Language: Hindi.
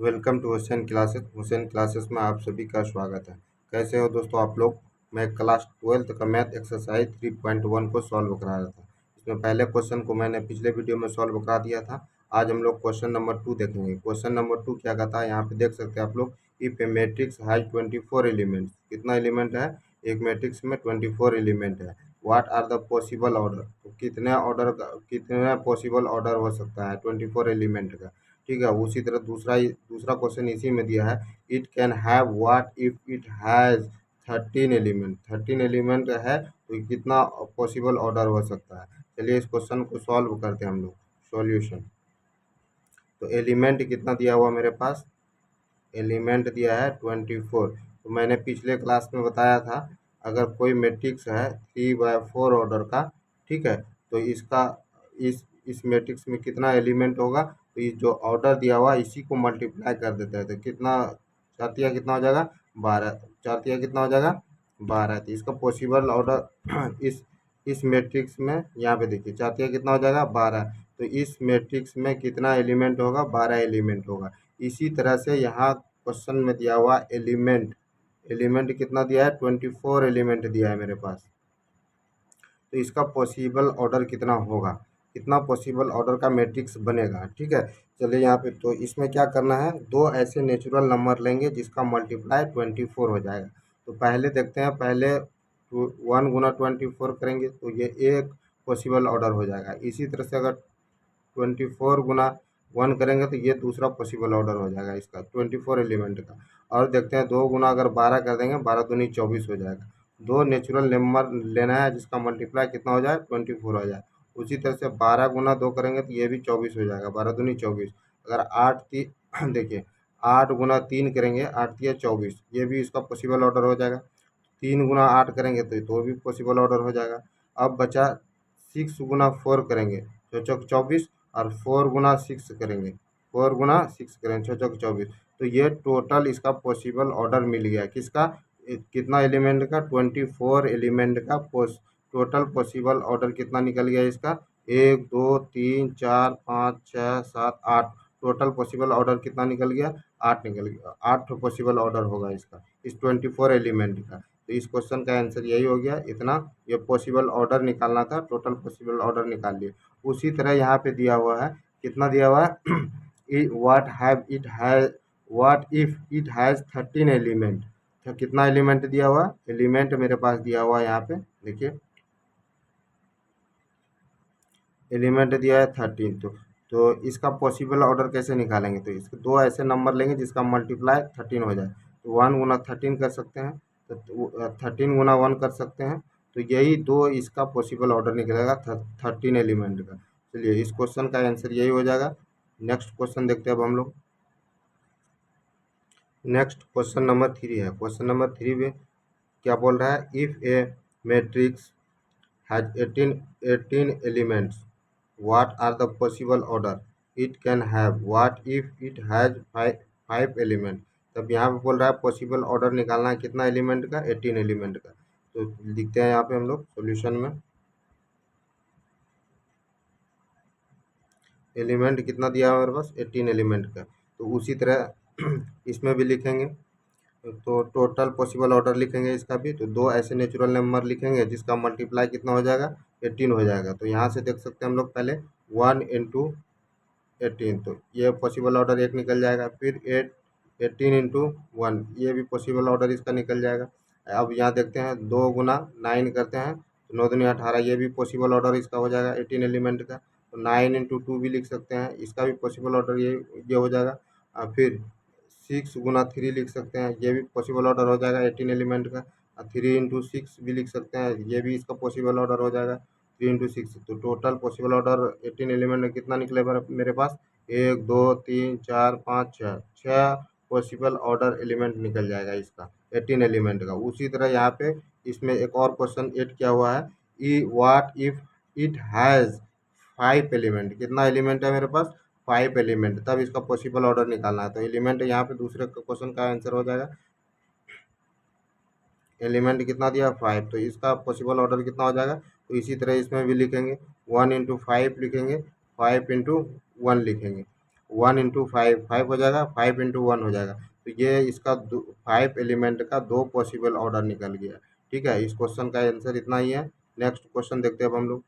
Welcome to Hussain classes. Hussain classes में आप सभी का स्वागत है। कैसे हो दोस्तों आप लोग। मैं क्लास 12th का मैथ एक्सरसाइज 3.1 को सॉल्व करा रहा था। इसमें पहले क्वेश्चन को मैंने पिछले वीडियो में सॉल्व करा दिया था। आज हम लोग क्वेश्चन नंबर 2 देखेंगे। क्वेश्चन नंबर 2 क्या कहता है, यहाँ पे देख सकते हैं आप लोग। If a matrix has 24 elements, कितना एलिमेंट है, एक मैट्रिक्स में 24 एलिमेंट है। What are the possible order, तो कितने पॉसिबल ऑर्डर हो सकता है 24 एलिमेंट का। ठीक है, उसी तरह दूसरा क्वेश्चन इसी में दिया है। It can have what if it has 13 element, 13 element है तो कितना पॉसिबल ऑर्डर हो सकता है। चलिए इस क्वेश्चन को सॉल्व करते हैं हम लोग। सॉल्यूशन, तो एलिमेंट कितना दिया हुआ मेरे पास, एलिमेंट दिया है 24। तो मैंने पिछले क्लास में बताया था, अगर कोई मैट्रिक्स है 3/4 ऑर्डर का, ठीक है, तो इसका इस मैट्रिक्स में कितना एलिमेंट होगा, तो ये जो ऑर्डर दिया हुआ इसी को मल्टीप्लाई कर देता है तो कितना, चार कितना हो जाएगा 12, चार कितना हो जाएगा 12। तो इसका पॉसिबल ऑर्डर इस मैट्रिक्स में यहाँ पे देखिए चार कितना हो जाएगा 12। तो इस मैट्रिक्स में कितना एलिमेंट होगा, 12 एलिमेंट होगा। इसी तरह से यहाँ क्वेश्चन में दिया हुआ एलिमेंट कितना दिया है, 24 एलिमेंट दिया है मेरे पास। तो इसका पॉसिबल ऑर्डर कितना होगा, कितना पॉसिबल ऑर्डर का मैट्रिक्स बनेगा। ठीक है, चलिए यहाँ पे तो इसमें क्या करना है, दो ऐसे नेचुरल नंबर लेंगे जिसका मल्टीप्लाई 24 हो जाएगा। तो पहले देखते हैं, पहले 1 गुना 24 करेंगे तो ये एक पॉसिबल ऑर्डर हो जाएगा। इसी तरह से अगर 24 गुना 1 करेंगे तो ये दूसरा पॉसिबल ऑर्डर हो जाएगा इसका 24 एलिमेंट का। और देखते हैं 2 गुना अगर 12 कर देंगे, 12 दूनी 24 हो जाएगा। दो नेचुरल नंबर लेना है जिसका मल्टीप्लाई कितना हो जाए, 24 हो जाए। उसी तरह से 12 गुना 2 करेंगे तो ये भी 24 हो जाएगा, 12 दूनी 24। अगर 8 देखिए 8 गुना 3 करेंगे, 8 तिया 24, ये भी इसका पॉसिबल ऑर्डर हो जाएगा। 3 गुना 8 करेंगे तो भी पॉसिबल ऑर्डर हो जाएगा। अब बचा 6 गुना 4 करेंगे तो चौक 24, और 4 गुना 6 करेंगे, 4 गुना 6 करेंगे छः चौक 24। तो ये टोटल इसका पॉसिबल ऑर्डर मिल गया किसका, कितना एलिमेंट का, 24 एलिमेंट का टोटल पॉसिबल ऑर्डर कितना निकल गया इसका, 1 2 3 4 5 6 7 8। टोटल पॉसिबल ऑर्डर कितना निकल गया, 8 निकल गया। 8 पॉसिबल ऑर्डर होगा इसका इस 24 एलिमेंट का। तो इस क्वेश्चन का आंसर यही हो गया, इतना ये पॉसिबल ऑर्डर निकालना था, टोटल पॉसिबल ऑर्डर निकाल लिए। उसी तरह यहाँ पे दिया हुआ है, कितना दिया हुआ है what if it has 13 element. तो कितना एलिमेंट दिया हुआ, एलिमेंट मेरे पास दिया हुआ है यहाँ पे देखिए, एलिमेंट दिया है 13। तो इसका पॉसिबल ऑर्डर कैसे निकालेंगे, तो इसके दो ऐसे नंबर लेंगे जिसका मल्टीप्लाई 13 हो जाए। तो 1 गुना 13 कर सकते हैं, तो 13 गुना 1 कर सकते हैं। तो यही दो इसका पॉसिबल ऑर्डर निकलेगा 13 एलिमेंट का। चलिए इस क्वेश्चन का आंसर यही हो जाएगा। नेक्स्ट क्वेश्चन देखते हैं अब हम लोग। नेक्स्ट क्वेश्चन नंबर 3 है। क्वेश्चन नंबर 3 में क्या बोल रहा है, if a matrix has 18 elements, what are the possible order it can have, what if it has 5 element. तब यहाँ पे बोल रहा है पॉसिबल ऑर्डर निकालना है कितना एलिमेंट का, 18 एलिमेंट का। तो लिखते हैं यहाँ पे हम लोग सॉल्यूशन में, एलिमेंट कितना दिया है हमारे पास, 18 एलिमेंट का। तो उसी तरह इसमें भी लिखेंगे, तो टोटल पॉसिबल ऑर्डर लिखेंगे इसका भी। तो दो ऐसे नेचुरल नंबर लिखेंगे जिसका मल्टीप्लाई कितना हो जाएगा, 18 हो जाएगा। तो यहाँ से देख सकते हैं हम लोग, पहले 1 इंटू 18, तो ये पॉसिबल ऑर्डर एक निकल जाएगा। फिर 18 इंटू 1, ये भी पॉसिबल ऑर्डर इसका निकल जाएगा। अब यहाँ देखते हैं 2 गुना 9 करते हैं तो 9 दूनी 18, ये भी पॉसिबल ऑर्डर इसका हो जाएगा 18 एलिमेंट का। तो 9 इंटू 2 भी लिख सकते हैं, इसका भी पॉसिबल ऑर्डर ये हो जाएगा। फिर 6 गुना 3 लिख सकते हैं, ये भी पॉसिबल ऑर्डर हो जाएगा 18 एलिमेंट का। 3 इंटू 6 भी लिख सकते हैं, ये भी इसका पॉसिबल ऑर्डर हो जाएगा 3 इंटू 6। तो टोटल पॉसिबल ऑर्डर 18 एलिमेंट में कितना निकलेगा मेरे पास, 1 2 3 4 5 6 पॉसिबल ऑर्डर एलिमेंट निकल जाएगा इसका 18 एलिमेंट का। उसी तरह यहाँ पे इसमें एक और क्वेश्चन ऐड किया हुआ है, what if it has 5 element. कितना एलिमेंट है मेरे पास, 5 एलिमेंट। तब इसका पॉसिबल ऑर्डर निकालना है। तो एलिमेंट यहाँ पे दूसरे क्वेश्चन का आंसर हो जाएगा, एलिमेंट कितना दिया 5, तो इसका पॉसिबल ऑर्डर कितना हो जाएगा। तो इसी तरह इसमें भी लिखेंगे 1 इंटू 5 लिखेंगे, 5 इंटू 1 लिखेंगे। 1 × 5 5 हो जाएगा, 5 × 1 हो जाएगा। तो ये इसका 5 एलिमेंट का 2 पॉसिबल ऑर्डर निकल गया। ठीक है, इस क्वेश्चन का आंसर इतना ही है। नेक्स्ट क्वेश्चन देखते हैं अब हम लोग।